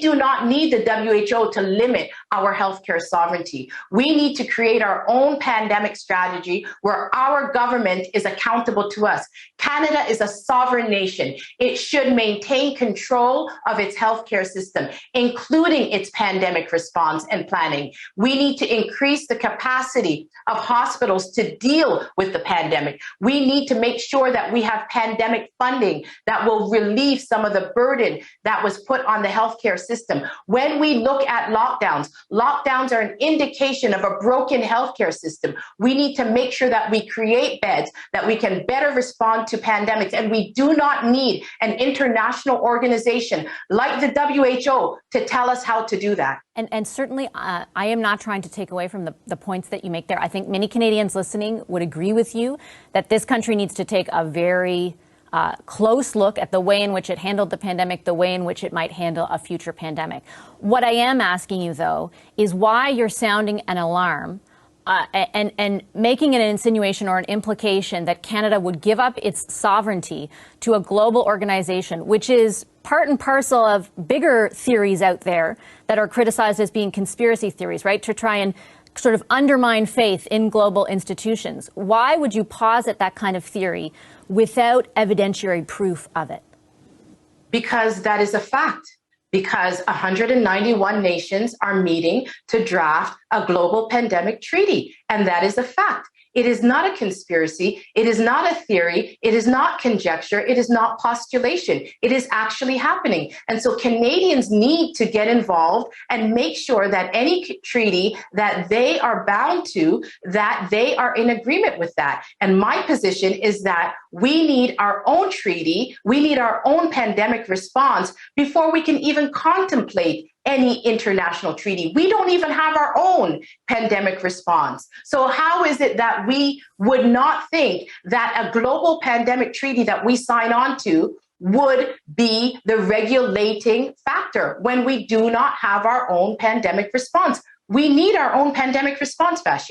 do not need the WHO to limit our healthcare sovereignty. We need to create our own pandemic strategy where our government is accountable to us. Canada is a sovereign nation. It should maintain control of its healthcare system, including its pandemic response and planning. We need to increase the capacity of hospitals to deal with the pandemic. We need to make sure that we have pandemic funding that will relieve some of the burden that was put on the healthcare system. When we look at lockdowns, lockdowns are an indication of a broken healthcare system. We need to make sure that we create beds, that we can better respond to pandemics, and we do not need an international organization like the WHO to tell us how to do that. And certainly, I am not trying to take away from the points that you make there. I think many Canadians listening would agree with you that this country needs to take a very close look at the way in which it handled the pandemic, the way in which it might handle a future pandemic. What I am asking you, though, is why you're sounding an alarm and making an insinuation or an implication that Canada would give up its sovereignty to a global organization, which is part and parcel of bigger theories out there that are criticized as being conspiracy theories, right, to try and sort of undermine faith in global institutions. Why would you posit that kind of theory without evidentiary proof of it? Because that is a fact. Because 191 nations are meeting to draft a global pandemic treaty, and that is a fact. It is not a conspiracy. It is not a theory. It is not conjecture. It is not postulation. It is actually happening. And so Canadians need to get involved and make sure that any treaty that they are bound to, that they are in agreement with that. And my position is that we need our own treaty. We need our own pandemic response before we can even contemplate any international treaty. We don't even have our own pandemic response. So how is it that we would not think that a global pandemic treaty that we sign on to would be the regulating factor when we do not have our own pandemic response? We need our own pandemic response, Vashi.